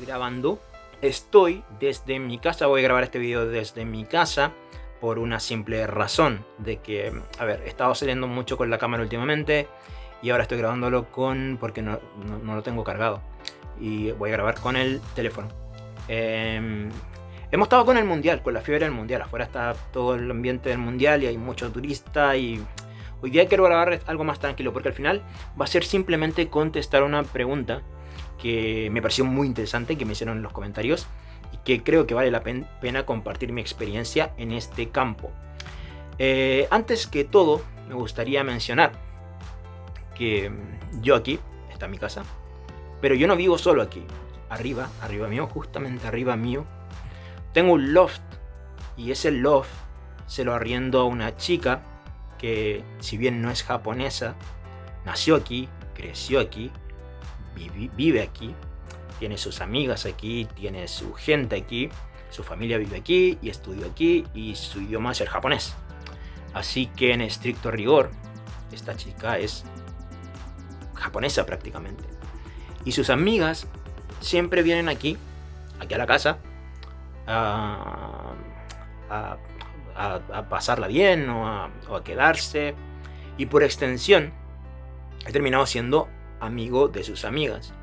grabando. Estoy desde mi casa, voy a grabar este video desde mi casa por una simple razón de que, a ver, he estado saliendo mucho con la cámara últimamente y ahora estoy grabándolo porque no lo tengo cargado y voy a grabar con el teléfono. Hemos estado con el mundial, con la fiebre del mundial. Afuera está todo el ambiente del mundial y hay muchos turistas. Y hoy día quiero grabar algo más tranquilo porque al final va a ser simplemente contestar una pregunta que me pareció muy interesante, que me hicieron en los comentarios y que creo que vale la pena compartir mi experiencia en este campo. Antes que todo, me gustaría mencionar que yo aquí, está mi casa, pero yo no vivo solo aquí. Arriba mío, justamente arriba mío, tengo un loft y ese loft se lo arriendo a una chica que, si bien no es japonesa, nació aquí, creció aquí, vive aquí, tiene sus amigas aquí, tiene su gente aquí, su familia vive aquí y estudió aquí y su idioma es el japonés. Así que en estricto rigor, esta chica es japonesa prácticamente. Y sus amigas siempre vienen aquí a la casa, a pasarla bien o a quedarse, y por extensión he terminado siendo amigo de sus amigas.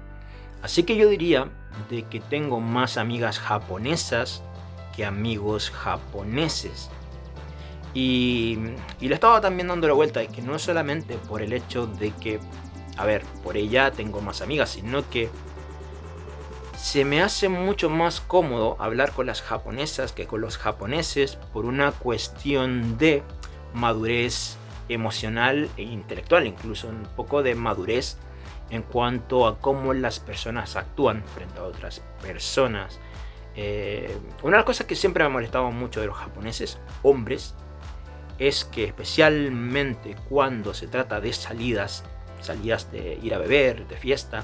Así que yo diría de que tengo más amigas japonesas que amigos japoneses. Y le estaba también dando la vuelta de que no solamente por el hecho de que, a ver, por ella tengo más amigas, sino que se me hace mucho más cómodo hablar con las japonesas que con los japoneses por una cuestión de madurez emocional e intelectual, incluso un poco de madurez en cuanto a cómo las personas actúan frente a otras personas. Una de las cosas que siempre me ha molestado mucho de los japoneses, hombres, es que especialmente cuando se trata de salidas de ir a beber, de fiesta,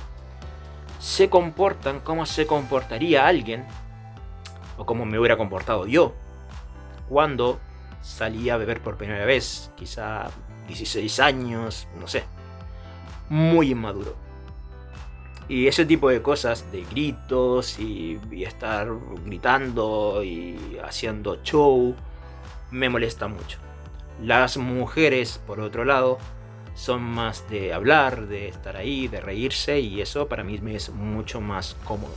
se comportan como se comportaría alguien, o como me hubiera comportado yo cuando salía a beber por primera vez, quizá 16 años, no sé, muy inmaduro. Y ese tipo de cosas, de gritos y estar gritando y haciendo show, me molesta mucho. Las mujeres, por otro lado, son más de hablar, de estar ahí, de reírse, y eso para mí me es mucho más cómodo.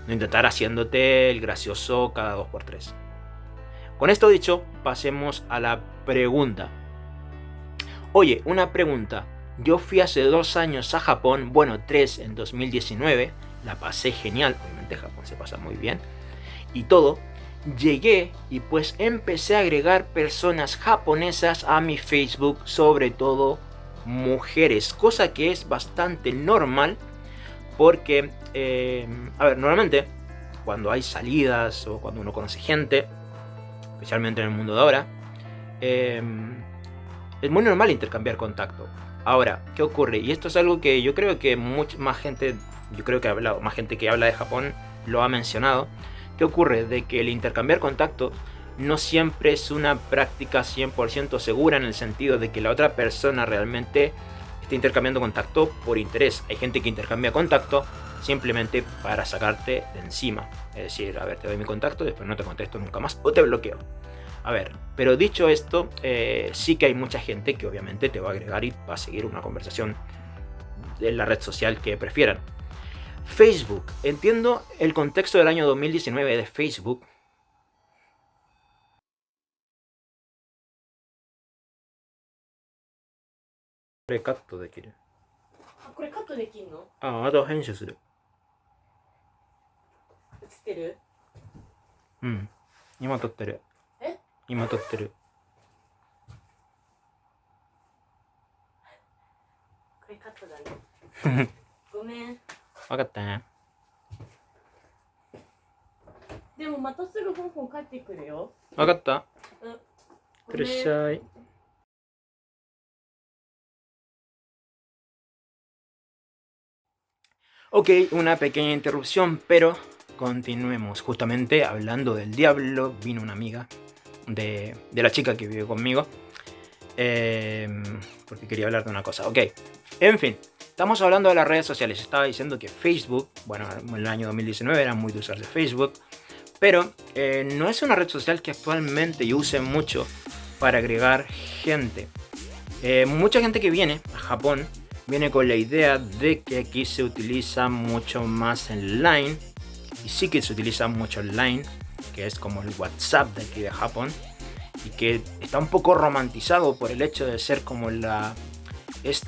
No intentar haciéndote el gracioso cada 2x3. Con esto dicho, pasemos a la pregunta. Oye, una pregunta. Yo fui hace 2 años a Japón, bueno, 3 en 2019, la pasé genial, obviamente Japón se pasa muy bien, y todo. Llegué y pues empecé a agregar personas japonesas a mi Facebook, sobre todo mujeres, cosa que es bastante normal porque, a ver, normalmente cuando hay salidas o cuando uno conoce gente, especialmente en el mundo de ahora, es muy normal intercambiar contacto. Ahora, ¿qué ocurre? Y esto es algo que yo creo que más gente que habla de Japón lo ha mencionado. ¿Qué ocurre? De que el intercambiar contactos no siempre es una práctica 100% segura, en el sentido de que la otra persona realmente está intercambiando contacto por interés. Hay gente que intercambia contacto simplemente para sacarte de encima. Es decir, a ver, te doy mi contacto, después no te contesto nunca más o te bloqueo. A ver, pero dicho esto, sí que hay mucha gente que obviamente te va a agregar y va a seguir una conversación en la red social que prefieran. Facebook, entiendo el contexto del año 2019 de Facebook. Ok, una pequeña interrupción, pero continuemos. Justamente hablando del diablo, vino una amiga de la chica que vive conmigo, porque quería hablar de una cosa. Ok, en fin, estamos hablando de las redes sociales. Estaba diciendo que Facebook, bueno, en el año 2019 era muy de usar de Facebook, pero no es una red social que actualmente yo use mucho para agregar gente. Mucha gente que viene a Japón viene con la idea de que aquí se utiliza mucho más en Line, y sí que se utiliza mucho en Line, que es como el WhatsApp de aquí de Japón, y que está un poco romantizado por el hecho de ser como la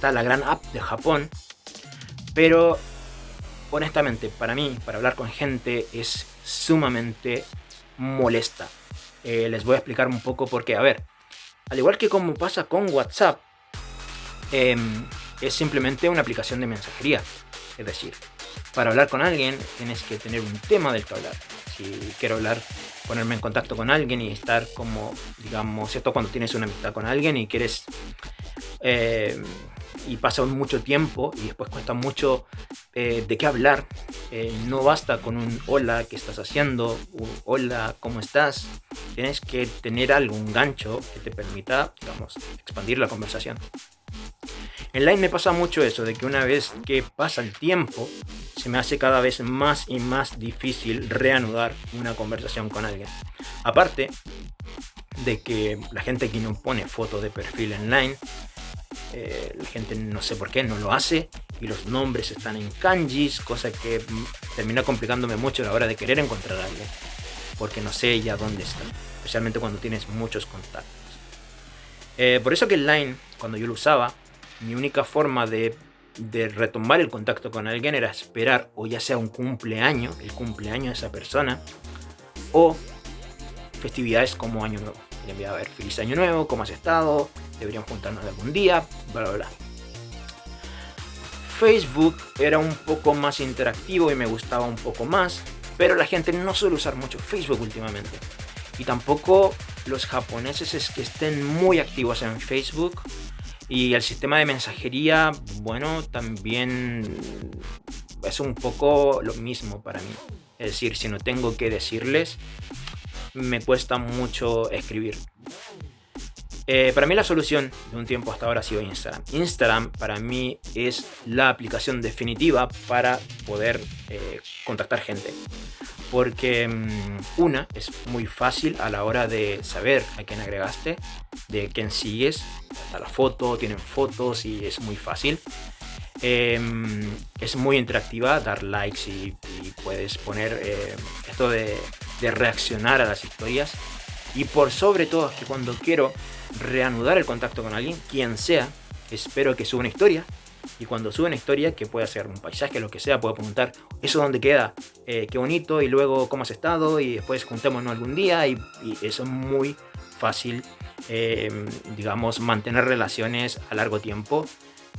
gran app de Japón. Pero honestamente, para mí, para hablar con gente es sumamente molesta. Les voy a explicar un poco por qué. A ver, al igual que como pasa con WhatsApp, es simplemente una aplicación de mensajería. Es decir, para hablar con alguien tienes que tener un tema del que hablar. Si quiero hablar, ponerme en contacto con alguien y estar como, digamos, ¿cierto? Cuando tienes una amistad con alguien y quieres... y pasa mucho tiempo y después cuesta mucho de qué hablar. No basta con un hola, ¿qué estás haciendo? Hola, ¿cómo estás? Tienes que tener algún gancho que te permita, digamos, expandir la conversación. En Line me pasa mucho eso, de que una vez que pasa el tiempo, se me hace cada vez más y más difícil reanudar una conversación con alguien. Aparte de que la gente aquí no pone foto de perfil en Line, la gente no sé por qué no lo hace, y los nombres están en kanjis, cosa que termina complicándome mucho a la hora de querer encontrar a alguien, porque no sé ya dónde está, especialmente cuando tienes muchos contactos. Por eso que el Line, cuando yo lo usaba, mi única forma de retomar el contacto con alguien era esperar o ya sea un cumpleaños, el cumpleaños de esa persona, o festividades como Año Nuevo. Le enviaba a ver, feliz Año Nuevo, ¿cómo has estado? Deberíamos juntarnos algún día, bla bla bla. Facebook era un poco más interactivo y me gustaba un poco más, pero la gente no suele usar mucho Facebook últimamente. Y tampoco los japoneses es que estén muy activos en Facebook. Y el sistema de mensajería, bueno, también es un poco lo mismo para mí. Es decir, si no tengo que decirles, me cuesta mucho escribir. Para mí la solución de un tiempo hasta ahora ha sido Instagram. Instagram para mí es la aplicación definitiva para poder contactar gente. Porque una, es muy fácil a la hora de saber a quién agregaste, de quién sigues. Está la foto, tienen fotos y es muy fácil. Es muy interactiva, dar likes y puedes poner esto de reaccionar a las historias. Y por sobre todo es que cuando quiero reanudar el contacto con alguien, quien sea, espero que suba una historia. Y cuando sube una historia, que puede ser un paisaje, lo que sea, puedo preguntar, ¿eso dónde queda? Qué bonito, y luego cómo has estado, y después juntémonos algún día, y eso es muy fácil, digamos, mantener relaciones a largo tiempo,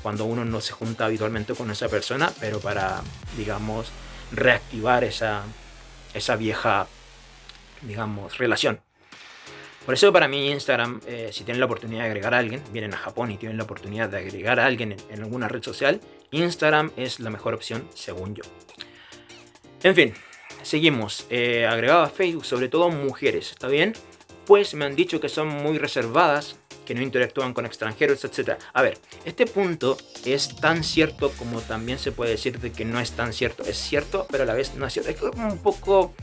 cuando uno no se junta habitualmente con esa persona, pero para, digamos, reactivar esa vieja, digamos, relación. Por eso para mí Instagram, si tienen la oportunidad de agregar a alguien, vienen a Japón y tienen la oportunidad de agregar a alguien en alguna red social, Instagram es la mejor opción según yo. En fin, seguimos. Agregado a Facebook, sobre todo mujeres, ¿está bien? Pues me han dicho que son muy reservadas, que no interactúan con extranjeros, etc. A ver, este punto es tan cierto como también se puede decir de que no es tan cierto. Es cierto, pero a la vez no es cierto. Es un poco...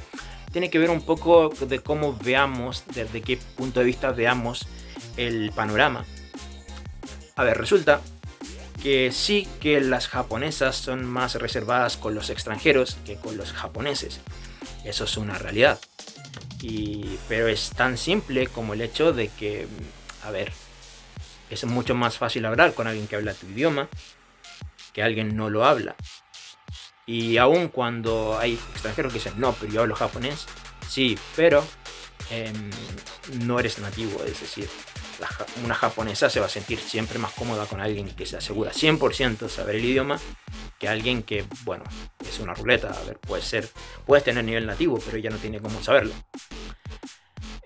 Tiene que ver un poco de cómo veamos, desde qué punto de vista veamos el panorama. A ver, resulta que sí que las japonesas son más reservadas con los extranjeros que con los japoneses. Eso es una realidad. Pero es tan simple como el hecho de que, a ver, es mucho más fácil hablar con alguien que habla tu idioma que alguien no lo habla. Y aun cuando hay extranjeros que dicen, no, pero yo hablo japonés, sí, pero no eres nativo, es decir, una japonesa se va a sentir siempre más cómoda con alguien que se asegura 100% saber el idioma que alguien que, bueno, es una ruleta. A ver, puedes tener nivel nativo, pero ella no tiene cómo saberlo.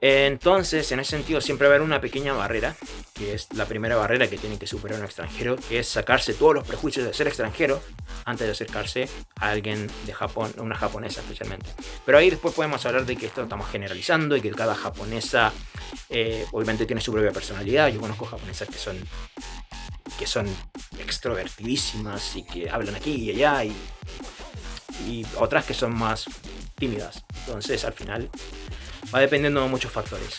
Entonces, en ese sentido, siempre va a haber una pequeña barrera, que es la primera barrera que tiene que superar un extranjero, que es sacarse todos los prejuicios de ser extranjero antes de acercarse a alguien de Japón, una japonesa especialmente. Pero ahí después podemos hablar de que esto lo estamos generalizando y que cada japonesa obviamente tiene su propia personalidad. Yo conozco japonesas que son que son extrovertidísimas y que hablan aquí y allá, y otras que son más tímidas. Entonces al final va dependiendo de muchos factores.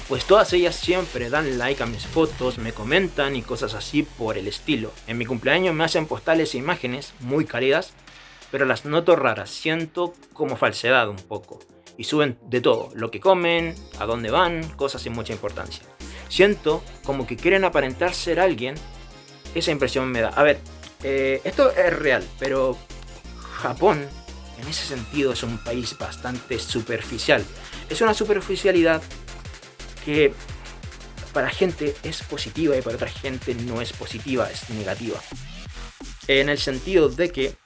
Pues todas ellas siempre dan like a mis fotos, me comentan y cosas así por el estilo. En mi cumpleaños me hacen postales e imágenes muy cálidas, pero las noto raras, siento como falsedad un poco. Y suben de todo, lo que comen, a dónde van, cosas sin mucha importancia. Siento como que quieren aparentar ser alguien, esa impresión me da. A ver, esto es real, pero Japón en ese sentido es un país bastante superficial. Es una superficialidad que para gente es positiva y para otra gente no es positiva, es negativa. En el sentido de que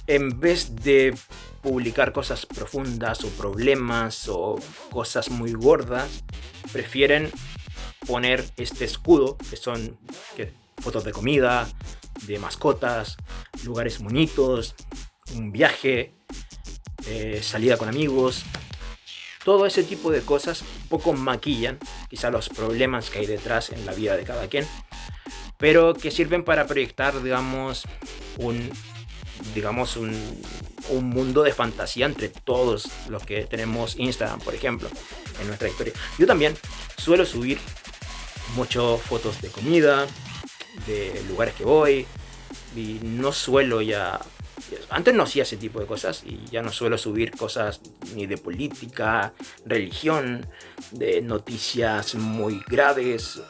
en vez de publicar cosas profundas o problemas o cosas muy gordas, prefieren poner este escudo, que son fotos de comida, de mascotas, lugares bonitos, un viaje, salida con amigos. Todo ese tipo de cosas un poco maquillan quizá los problemas que hay detrás en la vida de cada quien, pero que sirven para proyectar, digamos, un mundo de fantasía entre todos los que tenemos Instagram, por ejemplo, en nuestra historia. Yo también suelo subir mucho fotos de comida, de lugares que voy, y no suelo ya... Antes no hacía ese tipo de cosas y ya no suelo subir cosas ni de política, religión, de noticias muy graves.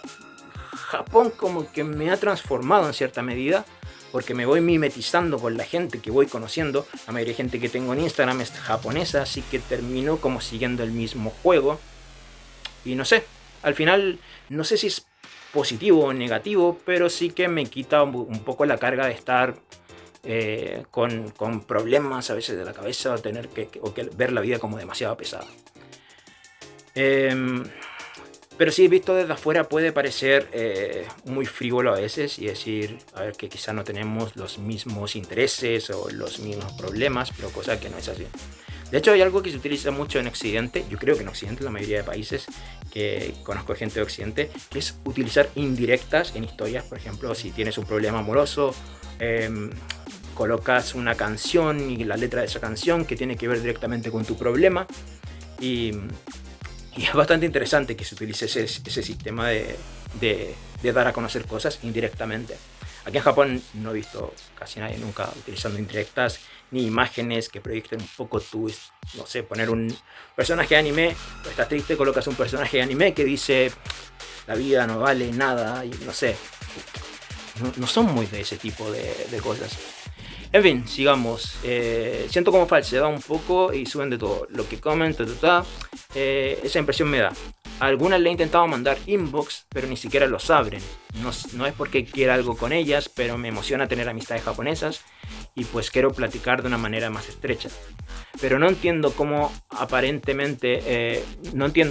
Japón como que me ha transformado en cierta medida, porque me voy mimetizando con la gente que voy conociendo. La mayoría de gente que tengo en Instagram es japonesa, así que termino como siguiendo el mismo juego. Y no sé, al final no sé si es positivo o negativo, pero sí que me quita un poco la carga de estar con problemas a veces de la cabeza, o tener que ver la vida como demasiado pesada. Pero sí, visto desde afuera puede parecer muy frívolo a veces y decir, a ver, que quizá no tenemos los mismos intereses o los mismos problemas, pero cosa que no es así. De hecho, hay algo que se utiliza mucho en Occidente, yo creo que en Occidente, en la mayoría de países que conozco gente de Occidente, que es utilizar indirectas en historias. Por ejemplo, si tienes un problema amoroso, colocas una canción y la letra de esa canción que tiene que ver directamente con tu problema, y es bastante interesante que se utilice ese sistema de dar a conocer cosas indirectamente. Aquí en Japón no he visto casi nadie nunca utilizando indirectas ni imágenes que proyecten un poco tu, no sé, poner un personaje de anime, pues estás triste, colocas un personaje de anime que dice la vida no vale nada, y no sé, no son muy de ese tipo de cosas. En fin, sigamos. Siento como falsedad un poco y suben de todo. Lo que comen, esa impresión me da. A algunas le he intentado mandar inbox, pero ni siquiera los abren. No es porque quiera algo con ellas, pero me emociona tener amistades japonesas y pues quiero platicar de una manera más estrecha. Pero no entiendo cómo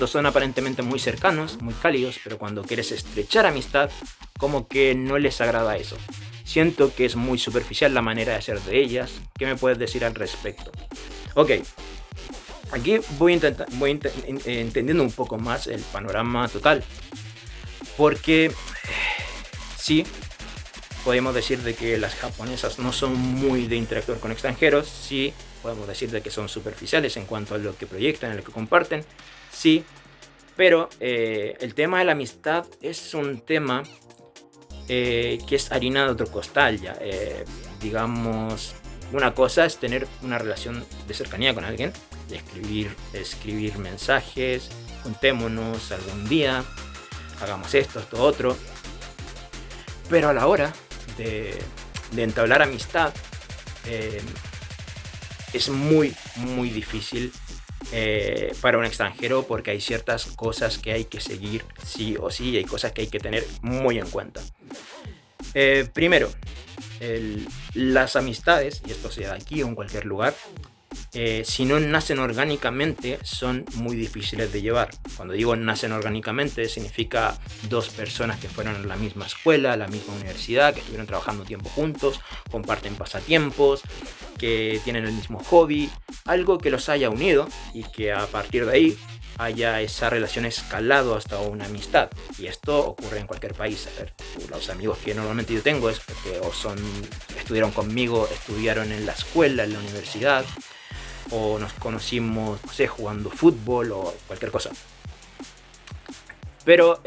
son aparentemente muy cercanos, muy cálidos, pero cuando quieres estrechar amistad, como que no les agrada eso. Siento que es muy superficial la manera de ser de ellas. ¿Qué me puedes decir al respecto? Ok, aquí voy entendiendo un poco más el panorama total. Porque sí, podemos decir de que las japonesas no son muy de interactuar con extranjeros. Sí, podemos decir de que son superficiales en cuanto a lo que proyectan, a lo que comparten. Sí, pero el tema de la amistad es un tema que es harina de otro costal ya. Digamos, una cosa es tener una relación de cercanía con alguien, de escribir mensajes, juntémonos algún día, hagamos esto otro, pero a la hora de entablar amistad es muy muy difícil para un extranjero, porque hay ciertas cosas que hay que seguir sí o sí, y hay cosas que hay que tener muy en cuenta. Primero, las amistades, y esto sea aquí o en cualquier lugar, si no nacen orgánicamente, son muy difíciles de llevar. Cuando digo nacen orgánicamente, significa dos personas que fueron a la misma escuela, a la misma universidad, que estuvieron trabajando tiempo juntos, comparten pasatiempos, que tienen el mismo hobby, algo que los haya unido y que a partir de ahí haya esa relación escalado hasta una amistad. Y esto ocurre en cualquier país. A ver, los amigos que normalmente yo tengo es porque estudiaron conmigo, estudiaron en la escuela, en la universidad, o nos conocimos, no sé, jugando fútbol o cualquier cosa. Pero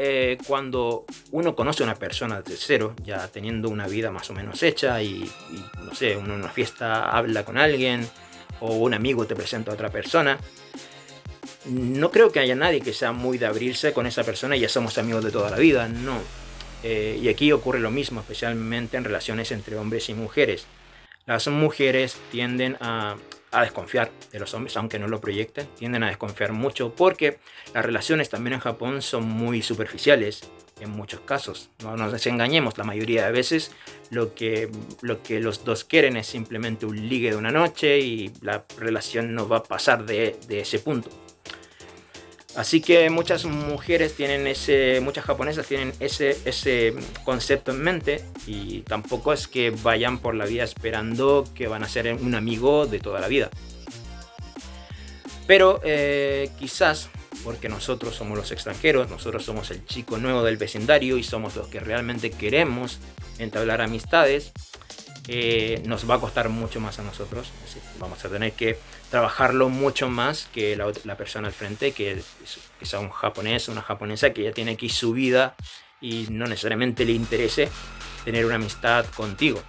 cuando uno conoce a una persona desde cero, ya teniendo una vida más o menos hecha y no sé, uno en una fiesta habla con alguien o un amigo te presenta a otra persona, no creo que haya nadie que sea muy de abrirse con esa persona y ya somos amigos de toda la vida, no. Y aquí ocurre lo mismo, especialmente en relaciones entre hombres y mujeres. Las mujeres tienden a desconfiar de los hombres, aunque no lo proyecten, tienden a desconfiar mucho porque las relaciones también en Japón son muy superficiales en muchos casos. No nos desengañemos, la mayoría de veces lo que los dos quieren es simplemente un ligue de una noche y la relación no va a pasar de ese punto. Así que muchas mujeres tienen muchas japonesas tienen ese concepto en mente y tampoco es que vayan por la vida esperando que van a ser un amigo de toda la vida. Pero quizás porque nosotros somos los extranjeros, nosotros somos el chico nuevo del vecindario y somos los que realmente queremos entablar amistades, nos va a costar mucho más a nosotros. Es decir, vamos a tener que trabajarlo mucho más que la persona al frente, que sea un japonés o una japonesa que ya tiene aquí su vida y no necesariamente le interese tener una amistad contigo,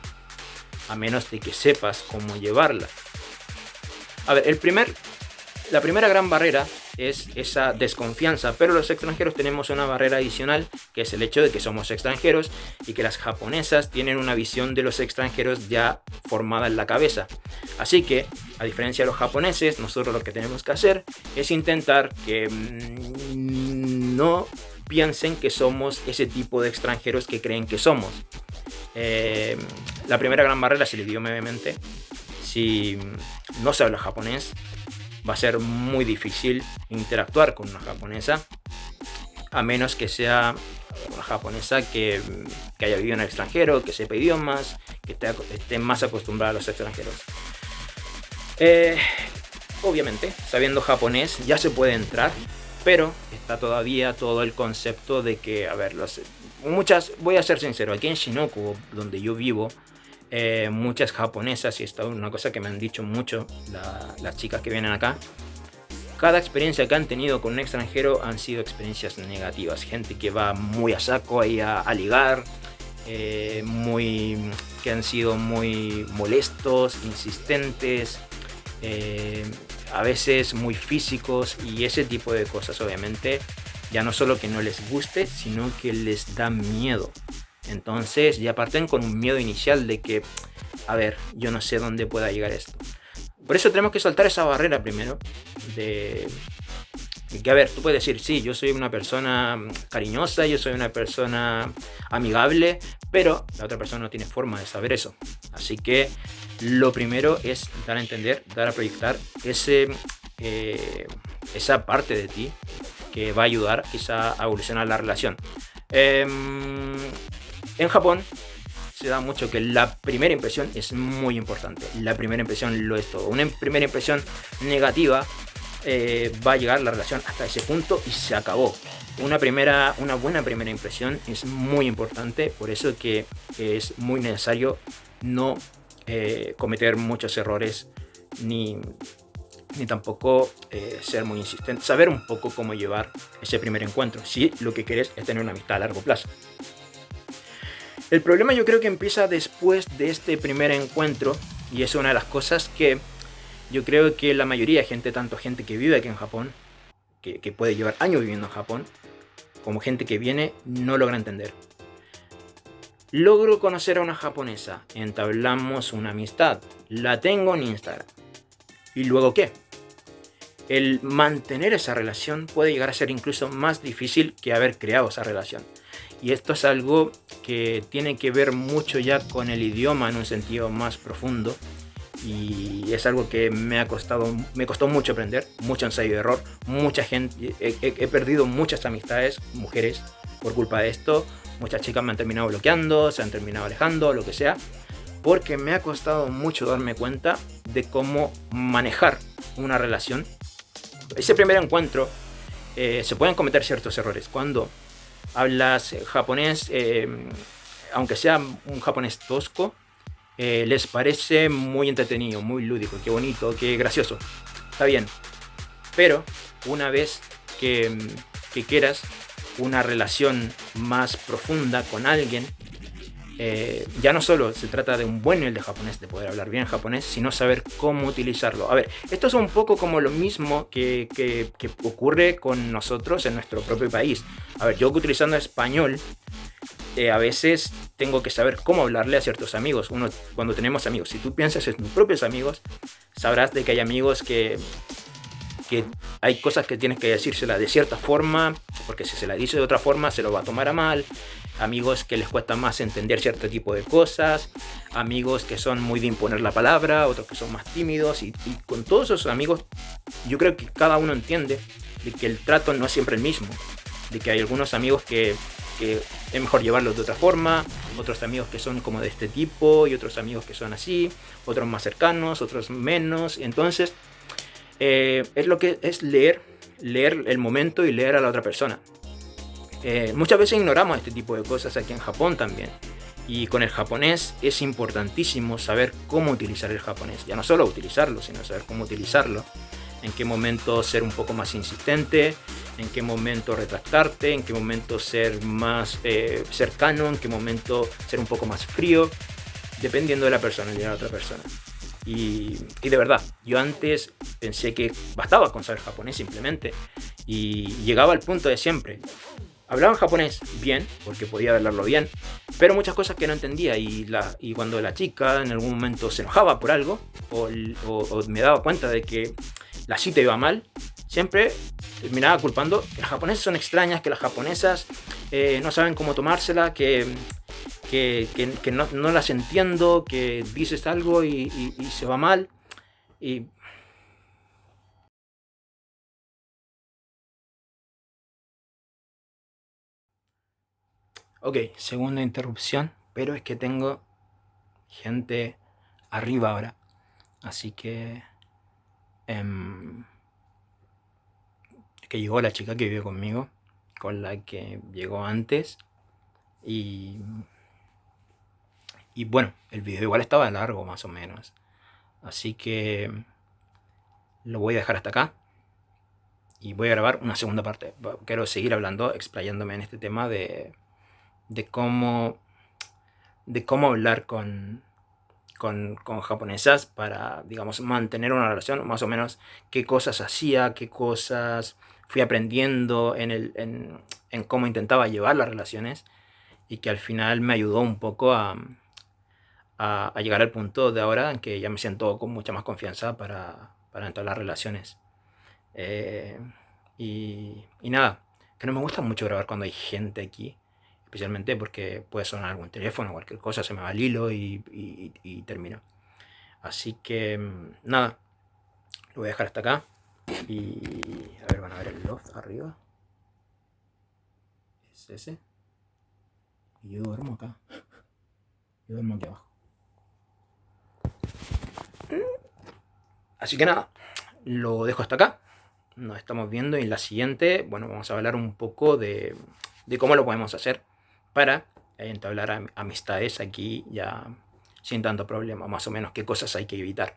a menos de que sepas cómo llevarla. A ver, la primera gran barrera es esa desconfianza, pero los extranjeros tenemos una barrera adicional, que es el hecho de que somos extranjeros y que las japonesas tienen una visión de los extranjeros ya formada en la cabeza. Así que, a diferencia de los japoneses, nosotros lo que tenemos que hacer es intentar que no piensen que somos ese tipo de extranjeros que creen que somos. La primera gran barrera es el idioma, obviamente. Si no se habla japonés, va a ser muy difícil interactuar con una japonesa, a menos que sea una japonesa que haya vivido en el extranjero, que sepa idiomas, que esté más acostumbrada a los extranjeros. Obviamente, sabiendo japonés ya se puede entrar, pero está todavía todo el concepto de que, a ver, voy a ser sincero, aquí en Shinoku, donde yo vivo, muchas japonesas, y esto es una cosa que me han dicho mucho las chicas que vienen acá, cada experiencia que han tenido con un extranjero han sido experiencias negativas. Gente que va muy a saco ahí a ligar, que han sido muy molestos, insistentes, a veces muy físicos, y ese tipo de cosas obviamente ya no solo que no les guste, sino que les da miedo. Entonces ya parten con un miedo inicial de que, a ver, yo no sé dónde pueda llegar esto. Por eso tenemos que soltar esa barrera primero de que, a ver, tú puedes decir, sí, yo soy una persona cariñosa, yo soy una persona amigable, pero la otra persona no tiene forma de saber eso. Así que lo primero es dar a entender, dar a proyectar esa parte de ti que va a ayudar quizá a evolucionar la relación. En Japón se da mucho que la primera impresión es muy importante. La primera impresión lo es todo. Una primera impresión negativa va a llegar la relación hasta ese punto y se acabó. Una buena primera impresión es muy importante, por eso que es muy necesario no cometer muchos errores ni tampoco ser muy insistente. Saber un poco cómo llevar ese primer encuentro, si lo que quieres es tener una amistad a largo plazo. El problema yo creo que empieza después de este primer encuentro, y es una de las cosas que yo creo que la mayoría de gente, tanto gente que vive aquí en Japón, que puede llevar años viviendo en Japón, como gente que viene, no logra entender. Logro conocer a una japonesa, entablamos una amistad, la tengo en Instagram. ¿Y luego qué? El mantener esa relación puede llegar a ser incluso más difícil que haber creado esa relación. Y esto es algo que tiene que ver mucho ya con el idioma en un sentido más profundo. Y es algo que me costó mucho aprender, mucho ensayo y error. Mucha gente, he perdido muchas amistades, mujeres, por culpa de esto. Muchas chicas me han terminado bloqueando, se han terminado alejando, lo que sea. Porque me ha costado mucho darme cuenta de cómo manejar una relación. Ese primer encuentro se pueden cometer ciertos errores. Cuando hablas japonés, aunque sea un japonés tosco, les parece muy entretenido, muy lúdico, qué bonito, qué gracioso. Está bien. Pero una vez que quieras una relación más profunda con alguien, ya no solo se trata de un buen nivel de japonés, de poder hablar bien japonés, sino saber cómo utilizarlo. A ver, esto es un poco como lo mismo que ocurre con nosotros en nuestro propio país. A ver, yo utilizando español, a veces tengo que saber cómo hablarle a ciertos amigos. Uno, cuando tenemos amigos, si tú piensas en tus propios amigos, sabrás de que hay amigos que hay cosas que tienes que decírsela de cierta forma, porque si se la dice de otra forma se lo va a tomar a mal. Amigos que les cuesta más entender cierto tipo de cosas, amigos que son muy de imponer la palabra, otros que son más tímidos, y con todos esos amigos yo creo que cada uno entiende de que el trato no es siempre el mismo, de que hay algunos amigos que es mejor llevarlos de otra forma, otros amigos que son como de este tipo y otros amigos que son así, otros más cercanos, otros menos. Entonces es lo que es leer el momento y leer a la otra persona. Muchas veces ignoramos este tipo de cosas aquí en Japón también. Y con el japonés es importantísimo saber cómo utilizar el japonés. Ya no solo utilizarlo, sino saber cómo utilizarlo. En qué momento ser un poco más insistente, en qué momento retractarte, en qué momento ser más cercano, en qué momento ser un poco más frío, dependiendo de la personalidad de la otra persona. Y de verdad, yo antes pensé que bastaba con saber japonés simplemente. Y llegaba al punto de siempre. Hablaba en japonés bien, porque podía hablarlo bien, pero muchas cosas que no entendía. Y cuando la chica en algún momento se enojaba por algo, o me daba cuenta de que la cita iba mal, siempre terminaba culpando que las japonesas son extrañas, que las japonesas no saben cómo tomársela, que no las entiendo, que dices algo y se va mal. Y ok, segunda interrupción, pero es que tengo gente arriba ahora. Así em, que llegó la chica que vive conmigo, con la que llegó antes. Y, y bueno, el video igual estaba largo más o menos. Así que lo voy a dejar hasta acá. Y voy a grabar una segunda parte. Quiero seguir hablando, explayándome en este tema de cómo hablar con japonesas para, digamos, mantener una relación, más o menos qué cosas hacía, qué cosas fui aprendiendo en cómo intentaba llevar las relaciones, y que al final me ayudó un poco a llegar al punto de ahora en que ya me siento con mucha más confianza para entrar en las relaciones. Eh, y nada, que no me gusta mucho grabar cuando hay gente aquí, especialmente porque puede sonar algún teléfono o cualquier cosa, se me va el hilo y termino. Así que nada, lo voy a dejar hasta acá. Y a ver, van a ver el loft arriba. Es ese. Y yo duermo acá. Yo duermo aquí abajo. Así que nada, lo dejo hasta acá. Nos estamos viendo y en la siguiente, bueno, vamos a hablar un poco de cómo lo podemos hacer para entablar amistades aquí ya sin tanto problema, más o menos qué cosas hay que evitar.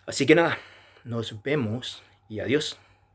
Así que nada, nos vemos y adiós.